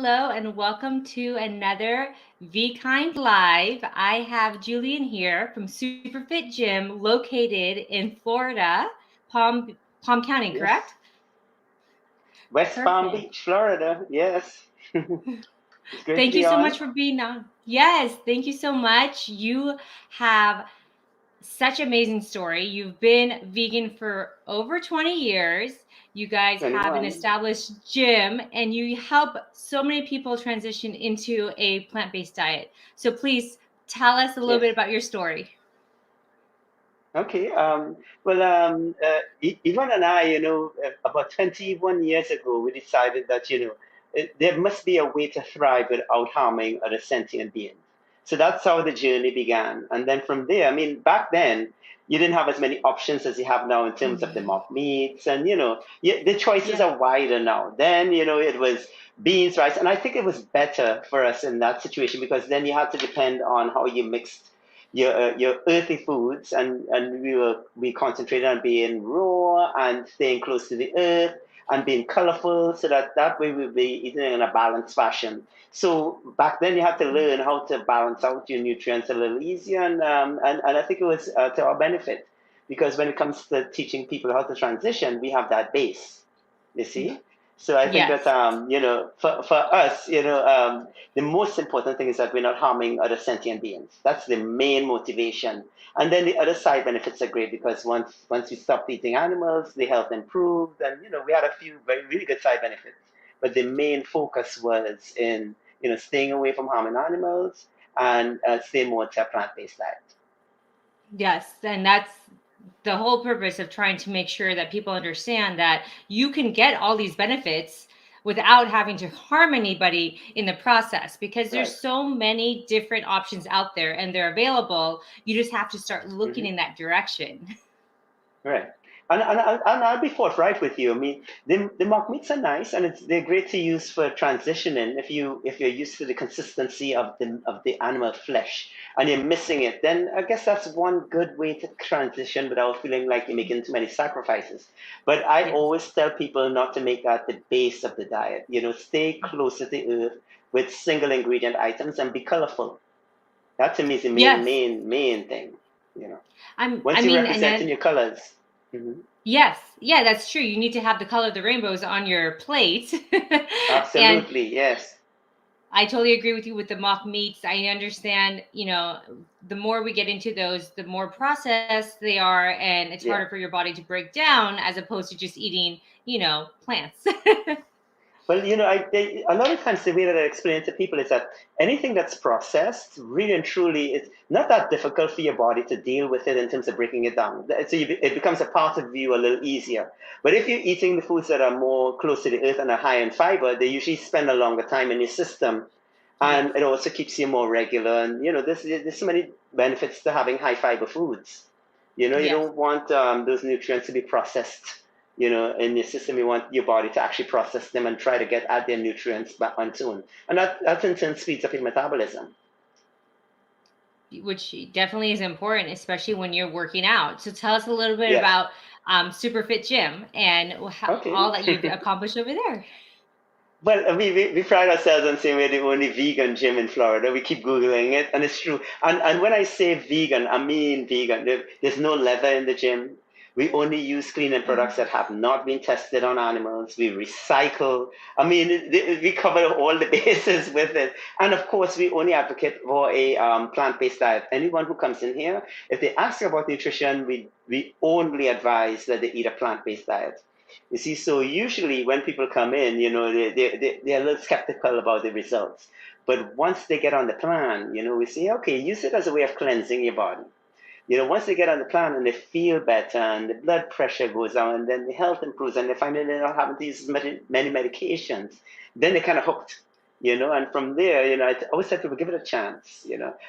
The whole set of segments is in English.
hello, and welcome to another Be Kind Live. I have Julian here from Superfit Gym located in Florida, Palm Palm County, Yes, correct? West Palm Perfect. Beach, Florida. Yes, it's great to Thank you be so much on. for being on. Yes, thank you so much. You have such amazing story. You've been vegan for over 20 years. You guys have an 21. established gym and you help so many people transition into a plant-based diet. So please tell us a little Yes. bit about your story. Okay. Well, Yvonne and I, about 21 years ago, we decided that, there must be a way to thrive without harming other sentient beings. So that's how the journey began. And then from there, I mean, back then, you didn't have as many options as you have now in terms of the Mhm. mock meats. And, the choices Yeah. are wider now. Then, it was beans, rice. And I think it was better for us in that situation because then you had to depend on how you mixed your earthy foods, and we concentrated on being raw and staying close to the earth and being colorful, so that way we'll be eating in a balanced fashion. So back then you had to learn how to balance out your nutrients a little easier, and I think it was to our benefit because when it comes to teaching people how to transition, we have that base. You see. So I think that Yes. for us, the most important thing is that we're not harming other sentient beings. That's the main motivation. And then the other side benefits are great because once we stopped eating animals, the health improved, and we had a few very really good side benefits. But the main focus was in staying away from harming animals and staying more to a plant-based diet. Yes, and that's the whole purpose of trying to make sure that people understand that you can get all these benefits without having to harm anybody in the process because Right. there's so many different options out there and they're available. You just have to start looking Hmm. in that direction. Right. And I'll be forthright with you. I mean, the mock meats are nice, and they're great to use for transitioning. If you're used to the consistency of the animal flesh and you're missing it, then I guess that's one good way to transition without feeling like you're making too many sacrifices. But I Yes. always tell people not to make that the base of the diet. Stay close to the earth with single ingredient items and be colorful. That to me is the main, Yes. main, main thing. You know, I once you mean, and represent in then your colors. Mhm. yes, yeah, that's true. You need to have the color of the rainbows on your plate. And Absolutely, yes. I totally agree with you with the mock meats. I understand, the more we get into those, the more processed they are, and it's Yeah. harder for your body to break down as opposed to just eating, plants. Well, a lot of times the way that I explain it to people is that anything that's processed, really and truly, is not that difficult for your body to deal with it in terms of breaking it down. So it becomes a part of you a little easier. But if you're eating the foods that are more close to the earth and are high in fiber, they usually spend a longer time in your system, Yes. and it also keeps you more regular. And there's so many benefits to having high fiber foods. You Yes. don't want those nutrients to be processed, in your system. You want your body to actually process them and try to get at their nutrients back on its own. And that in turn speeds up your metabolism. Which definitely is important, especially when you're working out. So tell us a little bit Yes. about Superfit Gym and Okay. all that you've accomplished over there. Well, we pride ourselves on saying we're the only vegan gym in Florida. We keep Googling it, and it's true. And when I say vegan, I mean vegan. There's no leather in the gym. We only use cleaning products that have not been tested on animals. We recycle. I mean, we cover all the bases with it. And of course, we only advocate for a plant-based diet. Anyone who comes in here, if they ask about nutrition, we only advise that they eat a plant-based diet. You see, so usually when people come in, they're a little skeptical about the results. But once they get on the plan, we say, okay, use it as a way of cleansing your body. Once they get on the plan and they feel better and the blood pressure goes down and then the health improves and they find that they're not having to use many medications, then they're kind of hooked. And from there, I always tell people give it a chance.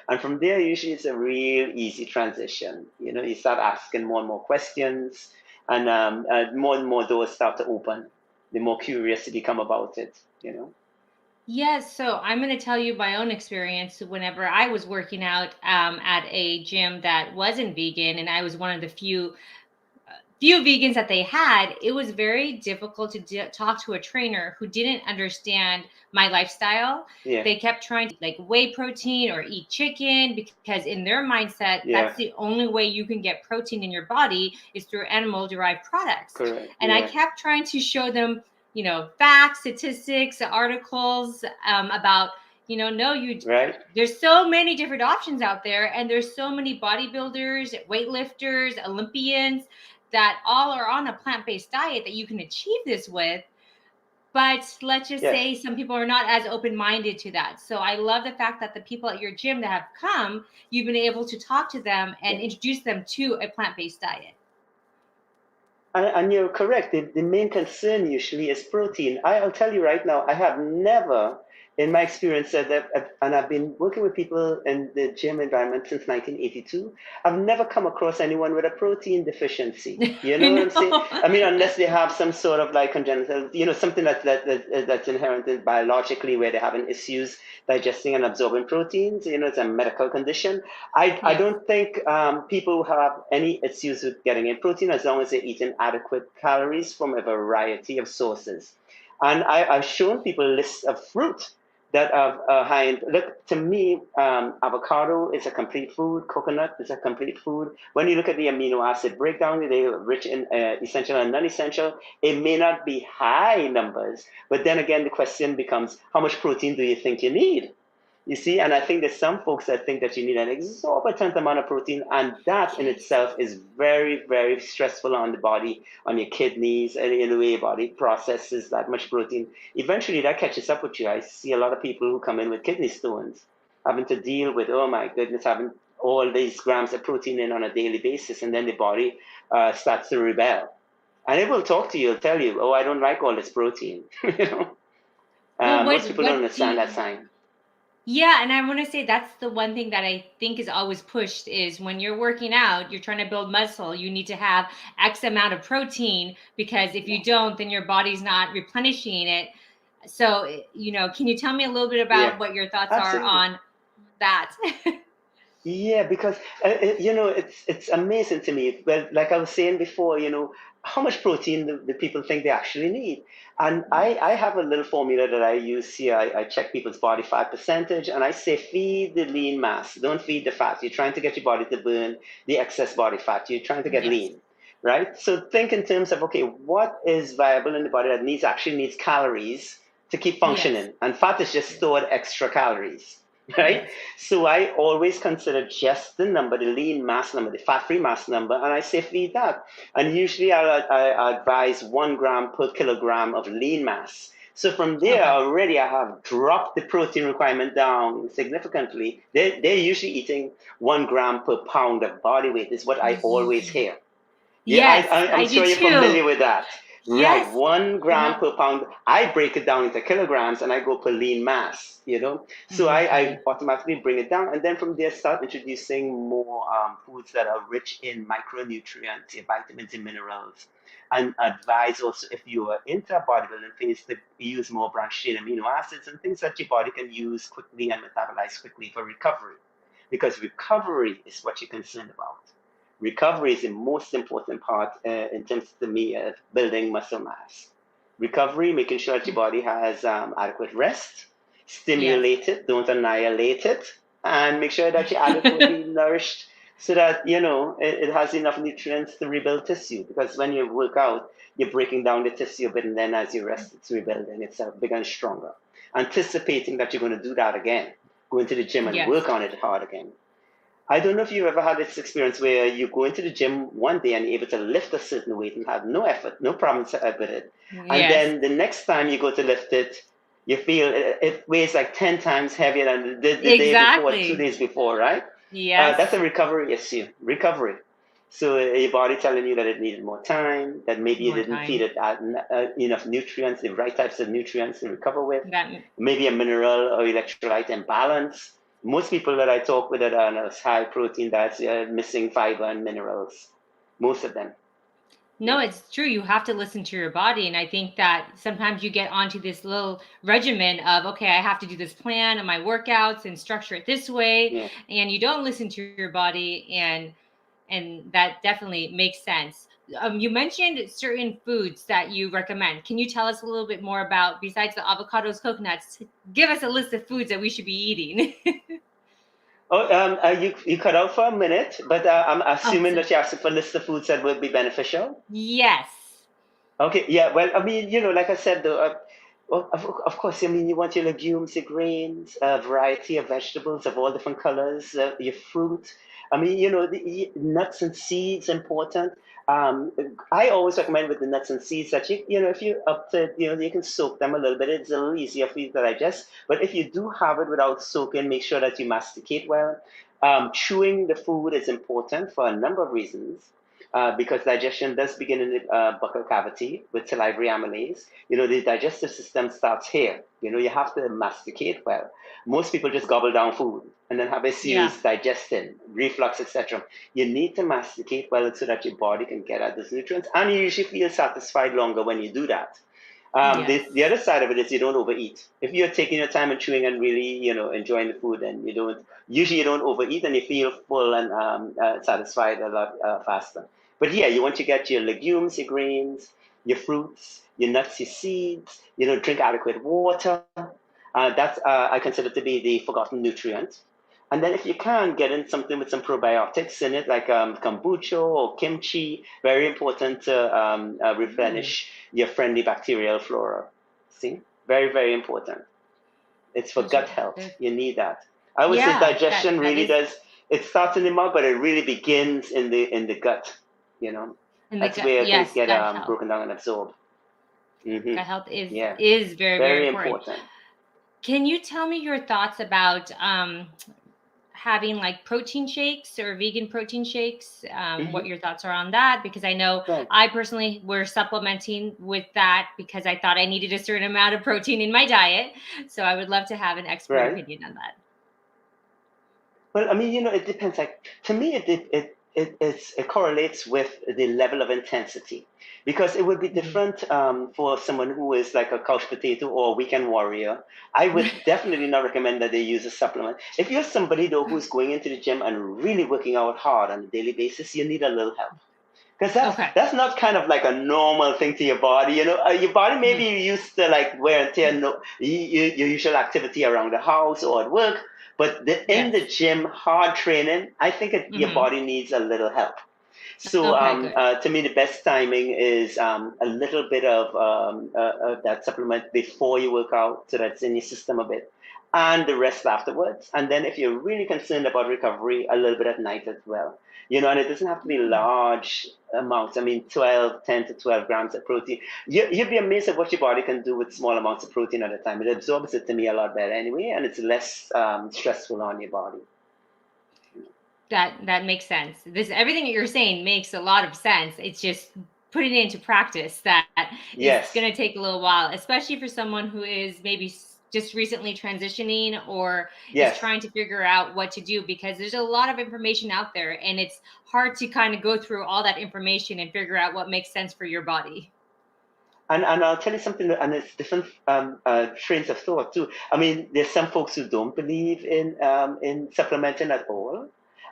And from there, usually it's a real easy transition. You start asking more and more questions, and more and more doors start to open. The more curious you become about it. Yes, so I'm going to tell you my own experience whenever I was working out at a gym that wasn't vegan, and I was one of the few few vegans that they had, it was very difficult to talk to a trainer who didn't understand my lifestyle. Yeah, They kept trying to like whey protein or eat chicken because in their mindset, that's yeah, the only way you can get protein in your body is through animal derived products. correct. And I Yeah, kept trying to show them, facts, statistics, articles about, no, right. there's so many different options out there, and there's so many bodybuilders, weightlifters, Olympians that all are on a plant-based diet that you can achieve this with. But let's just Yes. say some people are not as open-minded to that. So I love the fact that the people at your gym that have come, you've been able to talk to them and Yeah. introduce them to a plant-based diet. And you're correct. The main concern usually is protein. I'll tell you right now, I have never, in my experience, said that, and I've been working with people in the gym environment since 1982. I've never come across anyone with a protein deficiency. You I know what I'm saying? know. I mean, unless they have some sort of like congenital, something that's inherent in biologically where they're having issues digesting and absorbing proteins. It's a medical condition. I Yes. don't think people have any issues with getting in protein as long as they're eating adequate calories from a variety of sources. And I've shown people lists of fruit that are high in. Look, to me, avocado is a complete food. Coconut is a complete food. When you look at the amino acid breakdown, they're rich in essential and non-essential. It may not be high numbers, but then again, the question becomes, how much protein do you think you need? You see, and I think there's some folks that think that you need an exorbitant amount of protein, and that in Yes. itself is very, very stressful on the body, on your kidneys, and in the way your body processes that much protein. Eventually, that catches up with you. I see a lot of people who come in with kidney stones, having to deal with, oh my goodness, having all these grams of protein in on a daily basis, and then the body starts to rebel. And it will talk to you, it'll tell you, oh, I don't like all this protein. you know, Well, most people don't what do understand that you sign. Yeah, and I want to say that's the one thing that I think is always pushed is when you're working out, you're trying to build muscle, you need to have X amount of protein because if Yeah, you don't, then your body's not replenishing it. So, can you tell me a little bit yeah, about what your thoughts are absolutely. on that? Yeah, because it's amazing to me. Well, like I was saying before, how much protein the people think they actually need. And I Yes. have a little formula that I use here. I check people's body fat percentage, and I say feed the lean mass. Don't feed the fat. You're trying to get your body to burn the excess body fat. You're trying to get Yes. lean, right? So think in terms of, okay, what is viable in the body that actually needs calories to keep Yes. functioning, and fat is just Yes. stored extra calories, right? Yes. So I always consider just the number, the lean mass number, the fat-free mass number, and I say feed that. And usually I advise 1 gram per kilogram of lean mass. So from there Okay. already I have dropped the protein requirement down significantly. They're usually eating 1 gram per pound of body weight is what I always Ye- hear. Yeah, Yes, I'm I do sure you're too. familiar with that. Right, Yes. 1 gram Uh-huh. per pound. I break it down into kilograms and I go per lean mass. So I Okay. automatically bring it down and then from there start introducing more foods that are rich in micronutrients, your vitamins and minerals. And advise also if you are into a bodybuilding phase to use more branched chain amino acids and things that your body can use quickly and metabolize quickly for recovery. Because recovery is what you're concerned about. Recovery is the most important part in terms to me of building muscle mass. Recovery, making sure that your body has adequate rest, Yes. stimulate it, don't annihilate it, and make sure that you're adequately nourished so that it has enough nutrients to rebuild tissue. Because when you work out, you're breaking down the tissue a bit, and then as you rest, it's rebuilding itself bigger and stronger. Anticipating that you're going to do that again, go into the gym and Yes. work on it hard again. I don't know if you've ever had this experience where you go into the gym one day and you're able to lift a certain weight and have no effort, no problems with it. And Yes. then the next time you go to lift it, you feel it weighs like 10 times heavier than the day before, two Exactly. days before, right? That's Yes. a recovery issue. Recovery. So your body telling you that it needed more time, that maybe you More didn't feed time. it enough nutrients, the right types of nutrients to recover with, That maybe a mineral or electrolyte imbalance. Most people that I talk with that are on a high protein diets are missing fiber and minerals. Most of them. No, it's true. You have to listen to your body. And I think that sometimes you get onto this little regimen of, okay, I have to do this plan of my workouts and structure it this way. Yeah. And you don't listen to your body. And And that definitely makes sense. You mentioned certain foods that you recommend. Can you tell us a little bit more about, besides the avocados, coconuts, give us a list of foods that we should be eating? Oh, you cut out for a minute, but I'm Oh, assuming so that you asked for a list of foods that would be beneficial. yes. Okay, yeah, well, I mean, like I said, though, well, of course, I mean, you want your legumes, your grains, a variety of vegetables of all different colors, your fruit. I mean, the nuts and seeds important. Um, I always recommend with the nuts and seeds that if you're up to, you can soak them a little bit. It's a little easier for you to digest. But if you do have it without soaking, make sure that you masticate well. Chewing the food is important for a number of reasons because digestion does begin in the buccal cavity with salivary amylase. The digestive system starts here. You have to masticate well. Most people just gobble down food and then have Yeah. issues digesting, reflux, etc. You need to masticate well so that your body can get at those nutrients, and you usually feel satisfied longer when you do that. The Yes. other side of it is you don't overeat. If you're taking your time and chewing and really, enjoying the food, and you don't overeat and you feel full and satisfied a lot faster. But yeah, you want to get your legumes, your grains, your fruits, your nuts, your seeds, drink adequate water. That's I consider to be the forgotten nutrient. And then if you can, get in something with some probiotics in it, like kombucha or kimchi, very important to Ooh, replenish your friendly bacterial flora. See? Very, very important. It's for those are gut health. they're, You need that. I would say yeah, that digestion that really is does, it starts in the mouth, but it really begins in the gut. You know, in the that's gut. where things Yes, get gut health. broken down and absorbed. Gut health is Yeah, is very, very very important. important. Can you tell me your thoughts about having like protein shakes or vegan protein shakes? What Hmm. your thoughts are on that? Because I know Right, I personally were supplementing with that because I thought I needed a certain amount of protein in my diet. So I would love to have an expert right. opinion on that. Well, I mean, it depends. Like to me, it correlates with the level of intensity, because it would be Mhm. different for someone who is like a couch potato or a weekend warrior. I would definitely not recommend that they use a supplement. If you're somebody though who's going into the gym and really working out hard on a daily basis, you need a little help. Because that's Okay. that's not kind of like a normal thing to your body. Your body maybe Mhm. used to like wear and tear, no, your usual activity around the house or at work, but in the Yes. gym, hard training, I think your Hmm. body needs a little help. So Okay, good. to me, the best timing is a little bit of that supplement before you work out, so that's in your system a bit, and the rest afterwards. And then if you're really concerned about recovery, a little bit at night as well. And it doesn't have to be Mm. large amounts. I mean, 10 to 12 grams of protein. You'd be amazed at what your body can do with small amounts of protein at a time. It absorbs it to me a lot better anyway, and it's less stressful on your body. That makes sense. This everything that you're saying makes a lot of sense. It's just putting it into practice that is Yes, going to take a little while, especially for someone who is maybe just recently transitioning or is yes. trying to figure out what to do, because there's a lot of information out there and it's hard to kind of go through all that information and figure out what makes sense for your body. And I'll tell you something, and it's different trains of thought too. I mean, there's some folks who don't believe in supplementing at all,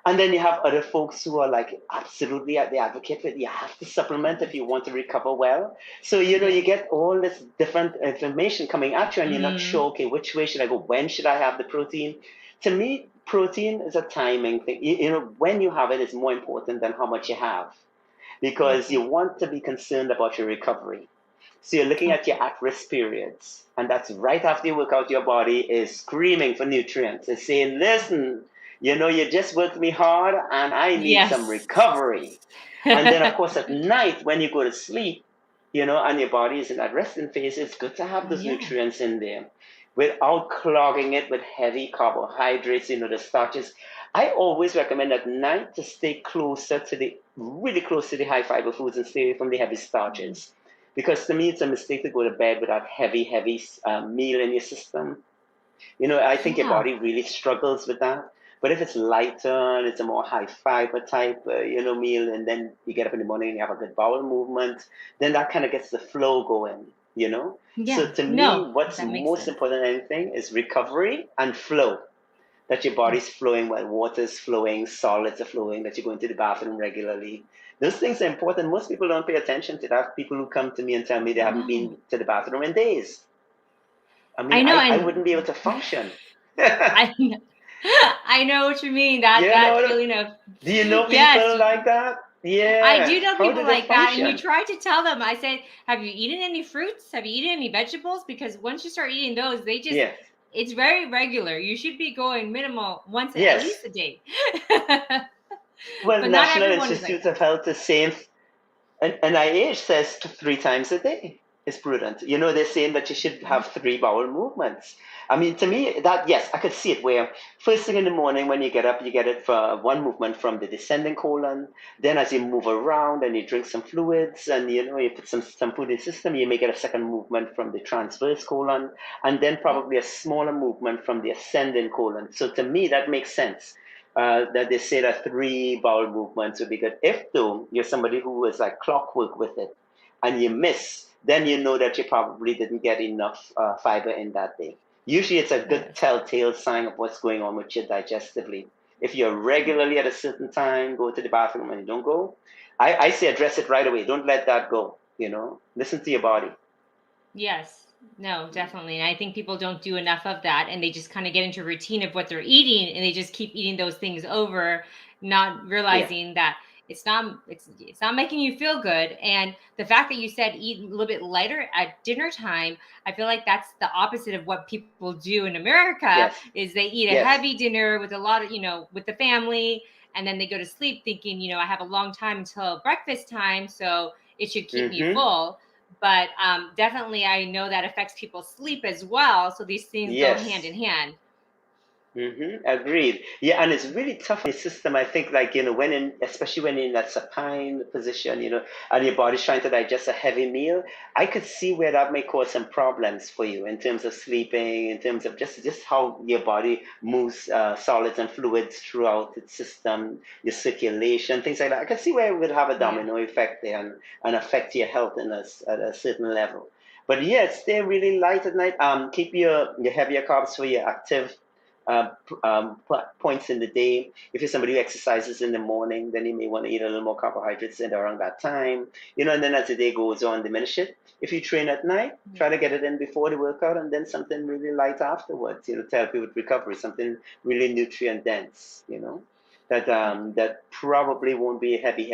and then you have other folks who are like absolutely the advocate for it. You have to supplement if you want to recover well. So you Yes. get all this different information coming at you, and you're not sure. Hmm. Okay, which way should I go? When should I have the protein? To me, protein is a timing thing. When you have it is more important than how much you have, because you Okay. want to be concerned about your recovery. So you're looking at Okay. your at-risk periods, and that's right after you work out. Your body is screaming for nutrients. It's saying, "Listen, you just worked me hard, and I need some Yes. recovery." And then, of course, at night when you go to sleep, and your body is in that resting phase, it's good to have those Yeah. nutrients in there without clogging it with heavy carbohydrates, the starches. I always recommend at night to stay really close to the high fiber foods and stay away from the heavy Mhm. starches. Because to me, it's a mistake to go to bed with that heavy meal in your system. I think your Yeah. body really struggles with that. But if it's lighter and it's a more high fiber type, meal, and then you get up in the morning and you have a good bowel movement, then that kind of gets the flow going. So Yeah. to me, No, what's that makes most sense. important than anything is recovery and flow. that your body's flowing well, water's flowing, solids are flowing, that you're going to the bathroom regularly. Those things are important. Most people don't pay attention to that. People who come to me and tell me they haven't No, been to the bathroom in days. I mean, I know, I wouldn't be able and to function. I I know what you mean. You That know, feeling of do you know yes, people like that? I Yeah. do know How people do they like that, and you function? try to tell them. I said, "Have you eaten any fruits? Have you eaten any vegetables? Because once you start eating those, they just Yes. it's very regular. You should be going minimal once at Yes. least a day." Well, But not National everyone is like Institute that. of Health is saying, and NIH says 3 times a day is prudent. You know, they're saying that you should Mhm. have 3 bowel movements. I mean, to me, that, yes, I could see it where first thing in the morning when you get up, you get it for one movement from the descending colon. Then as you move around and you drink some fluids and, you know, you put some food in the system, you may get a second movement from the transverse colon and then Yep. probably a smaller movement from the ascending colon. So to me, that makes sense. That they say that 3 bowel movements would be good. If though you're somebody who is like clockwork with it and you miss, then you know that you probably didn't get enough fiber in that day. Usually it's a good Yes. telltale sign of what's going on with you digestively. If you're regularly at a certain time, go to the bathroom and you don't go, I say address it right away. Don't let that go, you know. Listen to your body. Yes. No, definitely. And I think people don't do enough of that, and they just kind of get into routine of what they're eating, and they just keep eating those things over, not Yeah. realizing that it's not making you feel good. And the fact that you said eat a little bit lighter at dinner time, I feel like that's the opposite of what people do in America Yes. is they eat a Yes. heavy dinner with a lot of, with the family, and then they go to sleep thinking, I have a long time until breakfast time, so it should keep me Mm-hmm. full. But definitely I know that affects people's sleep as well, so these things go hand Yes. in hand. Agreed. Yeah, and it's really tough on your system. I think, like, you know, especially when you're in that supine position, you know, and your body's trying to digest a heavy meal, I could see where that may cause some problems for you in terms of sleeping, in terms of just how your body moves solids and fluids throughout its system, your circulation, things like that. I could see where it would have a Yeah. domino effect there and affect your health at a certain level. But yeah, stay really light at night. Keep your heavier carbs for your active points in the day. If you're somebody who exercises in the morning, then you may want to eat a little more carbohydrates in around that time. You know, and then as the day goes on, diminish it. If you train at night, try to get it in before the workout and then something really light afterwards, you know, to help you with recovery, something really nutrient dense, you know. That probably won't be heavy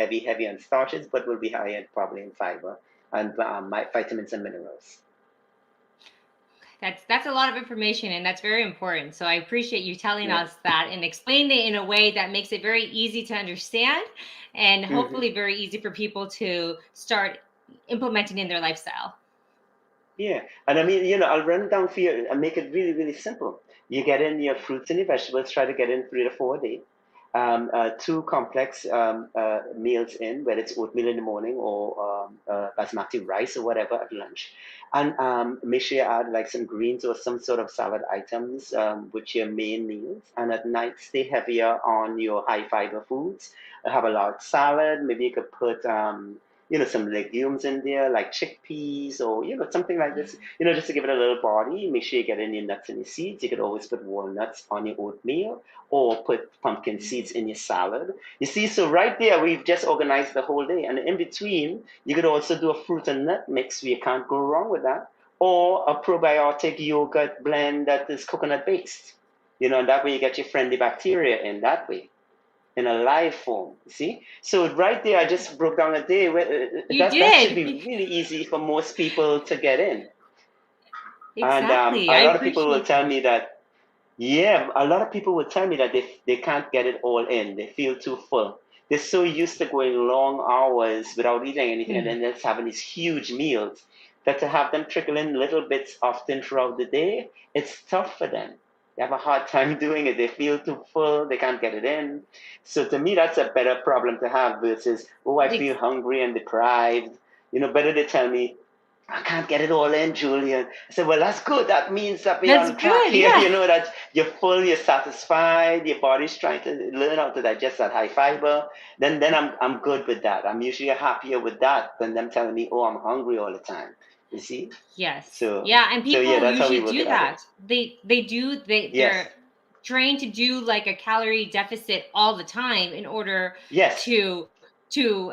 on starches, but will be high in probably in fiber and vitamins and minerals. That's a lot of information, and that's very important. So I appreciate you telling Yeah. us that and explaining it in a way that makes it very easy to understand and hmm hopefully very easy for people to start implementing in their lifestyle. Yeah, and I mean, you know, I'll run down for you and make it really, really simple. You get in your fruits and your vegetables, try to get in 3 to 4 a day. 2 complex meals in, whether it's oatmeal in the morning or basmati rice or whatever at lunch. And make sure you add like some greens or some sort of salad items with your main meals. And at night, stay heavier on your high fiber foods. Have a large salad. Maybe you could put you know, some legumes in there like chickpeas or, you know, something like this, you know, just to give it a little body. Make sure you get in your nuts and your seeds. You could always put walnuts on your oatmeal or put pumpkin seeds in your salad. You see, so right there, we've just organized the whole day. And in between, you could also do a fruit and nut mix. You can't go wrong with that. Or a probiotic yogurt blend that is coconut based. You know, and that way you get your friendly bacteria in that way in a live form. You see, so right there, I just broke down a day where You that should did. be really easy for most people to get in. And Exactly. a I lot of people will appreciate tell that. me that, yeah, a lot of people will tell me that they can't get it all in. They feel too full. They're so used to going long hours without eating anything and Mm. then just having these huge meals that to have them trickle in little bits often throughout the day, it's tough for them. They have a hard time doing it. They feel too full. They can't get it in. So to me, that's a better problem to have versus, oh, I feel Ex- hungry and deprived. You know, better they tell me, I can't get it all in, Julian. I said, well, that's good. That means that we're That's on track good. here. Yeah. You know, that you're full, you're satisfied, your body's trying to learn how to digest that high fiber. Then I'm good with that. I'm usually happier with that than them telling me, oh, I'm hungry all the time. You see? Yes. So Yeah, and so yeah, people that's how we usually work do it out. that. They do Yes. trained to do like a calorie deficit all the time in order Yes, to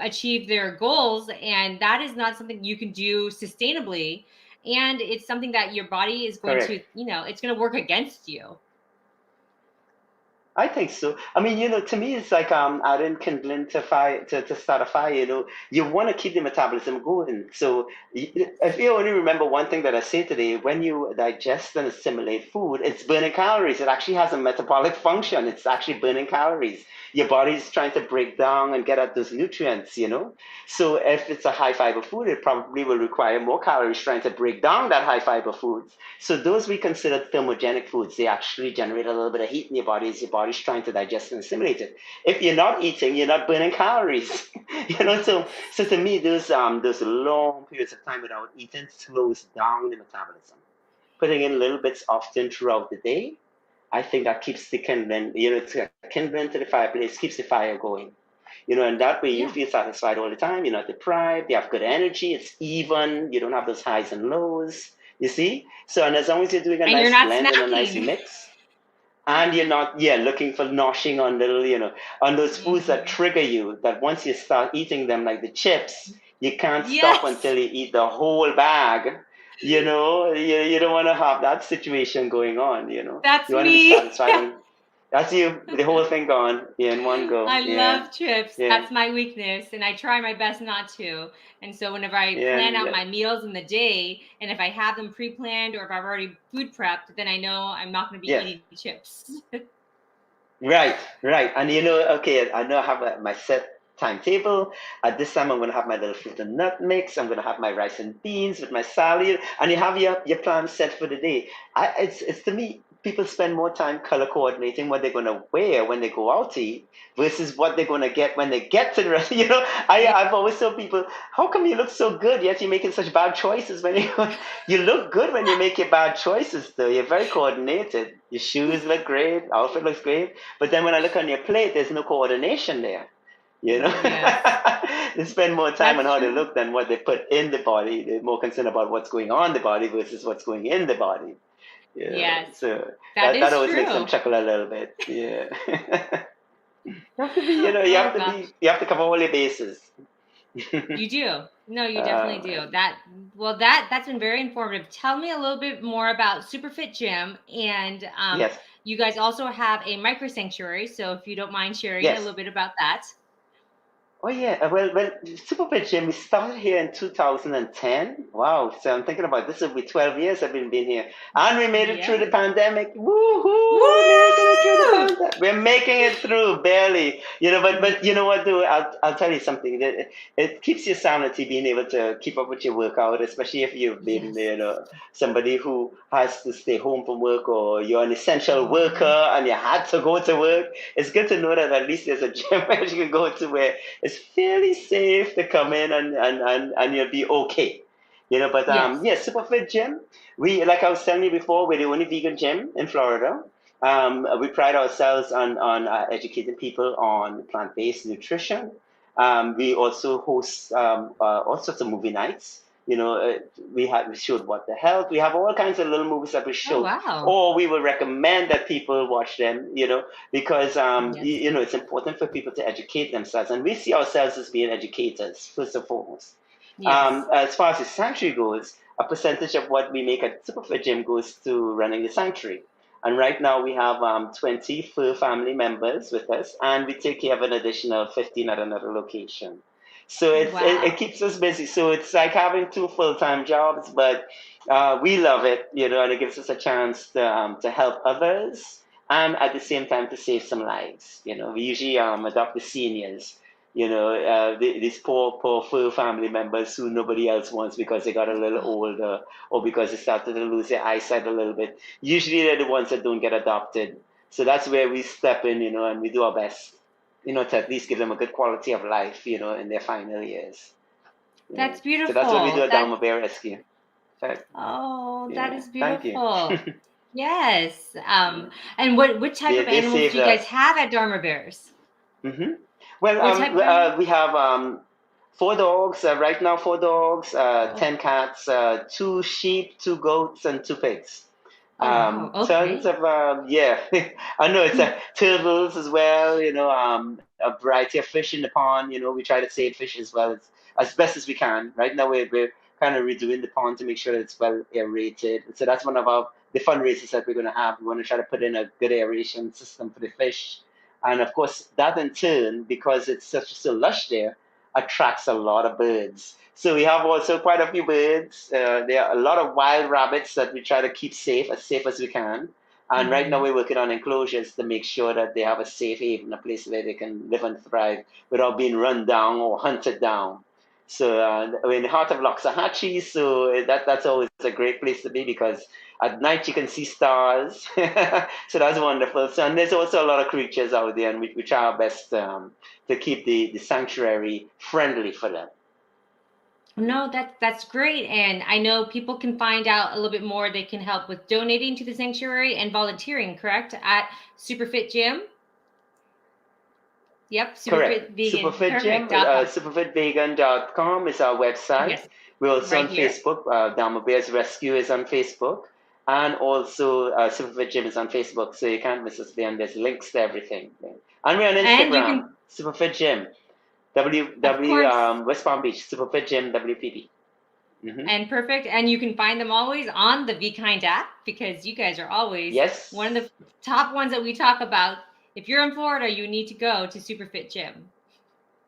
achieve their goals, and that is not something you can do sustainably, and it's something that your body is going to, correct. it's going to work against you. I think so. I mean, to me, it's like adding kindling to fire to start a fire. You want to keep the metabolism going. So if you only remember one thing that I say today, when you digest and assimilate food, it's burning calories. It actually has a metabolic function. It's actually burning calories. Your body's trying to break down and get at those nutrients. So if it's a high fiber food, it probably will require more calories trying to break down that high fiber foods. So those we consider thermogenic foods. They actually generate a little bit of heat in your body as your body's trying to digest and assimilate it. If you're not eating, you're not burning calories. So to me, those long periods of time without eating slows down the metabolism. Putting in little bits often throughout the day, I think that keeps the kindling, it's a kindling to the fireplace, keeps the fire going. And that way you Yeah. feel satisfied all the time. You're not deprived. You have good energy. It's even. You don't have those highs and lows. You see? So, and as long as you're doing a And you're nice not blend and a nice snacking. mix, and you're not, looking for noshing on little, on those foods that Hmm. trigger you, that once you start eating them, like the chips, you can't stop Yes, until you eat the whole bag. You don't want to have that situation going on. that's You want to be me. satisfied on. That's you, the whole thing gone in one go. I Yeah. love chips. Yeah. That's my weakness, and I try my best not to. And so, whenever I Yeah, plan out yeah. my meals in the day, and if I have them pre planned or if I've already food prepped, then I know I'm not going to be Yes. eating chips. Right, right. And okay, I know I have my set timetable. At this time, I'm going to have my little fruit and nut mix. I'm going to have my rice and beans with my salad, and you have your plan set for the day. It's to me, people spend more time color coordinating what they're going to wear when they go out to eat versus what they're going to get when they get to the rest. Yeah. I've always told people, how come you look so good yet you're making such bad choices when you look good when you make your bad choices though. You're very coordinated. Your shoes look great, outfit looks great. But then when I look on your plate, there's no coordination there. You know, Yes, they spend more time on that's how they true. look than what they put in the body. They're more concerned about what's going on the body versus what's going in the body. Yes, So that that is always makes them true. chuckle a little bit. Yeah, you have to be. Oh gosh. You have to cover all your bases. You do. No, you definitely Man. do. That's been very informative. Tell me a little bit more about Superfit Gym, and Yes, you guys also have a micro sanctuary. So if you don't mind sharing a yes. little bit about that. Oh yeah, well, Super Jim, we started here in 2010. Wow, so I'm thinking about this will be 12 years I've been here, and we made it through Yeah. the pandemic. Woohoo! We're making it through the Woo! pandemic. We're making it through barely. But you know what? Though I'll tell you something. That it keeps your sanity being able to keep up with your workout, especially if you've been Yes. somebody who has to stay home from work or you're an essential worker Mhm. and you had to go to work. It's good to know that at least there's a gym where you can go to where it's fairly safe to come in and you'll be okay. But Yes. yeah, Superfit Gym. We like I was telling you before, we're the only vegan gym in Florida. We pride ourselves on educating people on plant-based nutrition. We also host all sorts of movie nights. We showed What the Health. We have all kinds of little movies that we Oh show, wow. or we will recommend that people watch them. Because Yes. it's important for people to educate themselves, and we see ourselves as being educators first and foremost. Yes. As far as the sanctuary goes, a percentage of what we make at Superfit Gym goes to running the sanctuary. And right now we have 20 full family members with us, and we take care of an additional 15 at another location. So it Wow. keeps us busy. So it's like having two full-time jobs, but we love it, and it gives us a chance to help others and at the same time to save some lives. We usually adopt the seniors. These poor full family members who nobody else wants because they got a little older or because they started to lose their eyesight a little bit. Usually they're the ones that don't get adopted. So that's where we step in, and we do our best, to at least give them a good quality of life, in their final years. Yeah. That's So that's what we do beautiful. at Dharma Bear Rescue. So, Oh, that yeah, is thank you. beautiful. Yes. Yeah. And what type of They animals save do you the. guys have at Dharma Bears? Hmm. Well, What type of animals? we have four dogs right now. Four dogs, Oh, 10 cats, two sheep, two goats, and two pigs. Oh, wow. Tons Okay. of yeah, I know it's turtles as well. A variety of fish in the pond. We try to save fish as well as best as we can. Right now we're kind of redoing the pond to make sure that it's well aerated. So that's one of the fundraisers that we're going to have. We want to try to put in a good aeration system for the fish, and of course that in turn, because it's so lush there, attracts a lot of birds. So we have also quite a few birds. There are a lot of wild rabbits that we try to keep safe as we can. And right now Hmm. we're working on enclosures to make sure that they have a safe haven, a place where they can live and thrive without being run down or hunted down. So we're in the heart of Loxahatchee, so that's always a great place to be because at night you can see stars. So that's wonderful. So, and there's also a lot of creatures out there, and we try our best to keep the sanctuary friendly for them. No, that's great. And I know people can find out a little bit more. They can help with donating to the sanctuary and volunteering, correct? At Superfit Gym. Yep, Correct. Superfit Vegan. Superfit Gym, Perfect. .com. superfitvegan.com is our website. Yes, We're also right on here. Facebook. Dharma Bears Rescue is on Facebook. And also Superfit Gym is on Facebook. So you can't miss us there. And there's links to everything. And we're on And you can, Instagram, Superfit Gym, of WW course, West Palm Beach, Superfit Gym, WPB. and perfect. And you can find them always on the Be Kind app because you guys are always Yes. one of the top ones that we talk about. If you're in Florida, you need to go to Superfit Gym.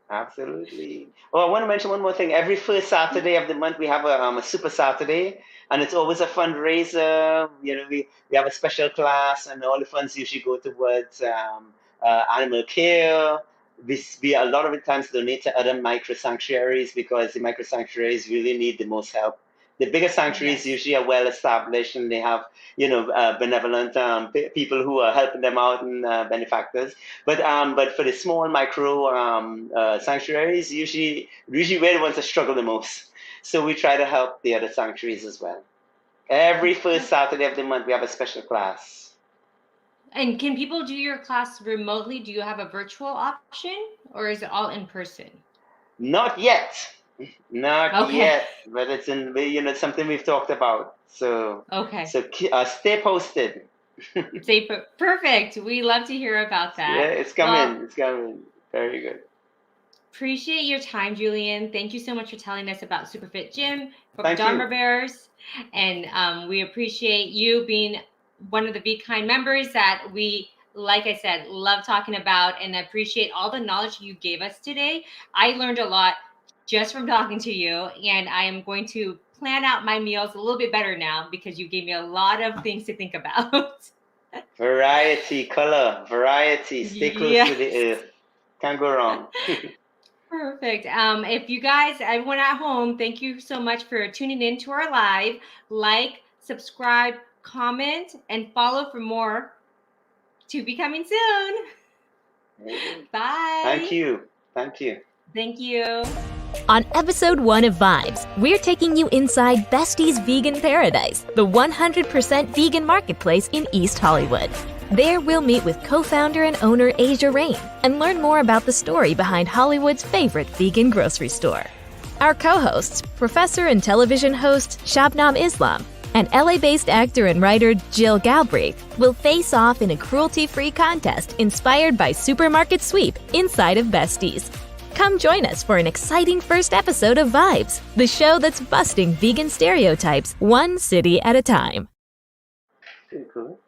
Absolutely. Oh, I want to mention one more thing. Every first Saturday of the month, we have a Super Saturday, and it's always a fundraiser. We have a special class, and all the funds usually go towards animal care. We a lot of the times donate to other micro sanctuaries because the micro sanctuaries really need the most help. The bigger sanctuaries Yes. usually are well established, and they have benevolent people who are helping them out and benefactors. But for the small micro sanctuaries, usually we're the ones that struggle the most. So we try to help the other sanctuaries as well. Every first Saturday of the month, we have a special class. And can people do your class remotely? Do you have a virtual option or is it all in person? Not yet, not Okay. yet, but it's something we've talked about. So Okay. stay posted. Say perfect. We love to hear about Yeah, that. it's Well, coming. It's coming. Very good. appreciate your time, Julian. Thank you so much for telling us about Superfit Gym, for Thank Dharma you. Bears, and we appreciate you being one of the Be Kind members that we, like I said, love talking about, and appreciate all the knowledge you gave us today. I learned a lot just from talking to you, and I am going to plan out my meals a little bit better now because you gave me a lot of things to think about. Variety, color, variety. Stay close to the Yes. earth. Can't go wrong. Perfect. If you guys, everyone at home, thank you so much for tuning in to our live. Like, subscribe, comment, and follow for more to be coming soon. Very good. Thank Bye. you. Thank you. Thank you. On episode 1 of Vibes, we're taking you inside Bestie's Vegan Paradise, the 100% vegan marketplace in East Hollywood. There, we'll meet with co-founder and owner Asia Rain and learn more about the story behind Hollywood's favorite vegan grocery store. Our co-hosts, professor and television host Shabnam Islam and LA-based actor and writer Jill Galbraith, will face off in a cruelty-free contest inspired by Supermarket Sweep inside of Besties. Come join us for an exciting first episode of Vibes, the show that's busting vegan stereotypes one city at a time. Pretty cool.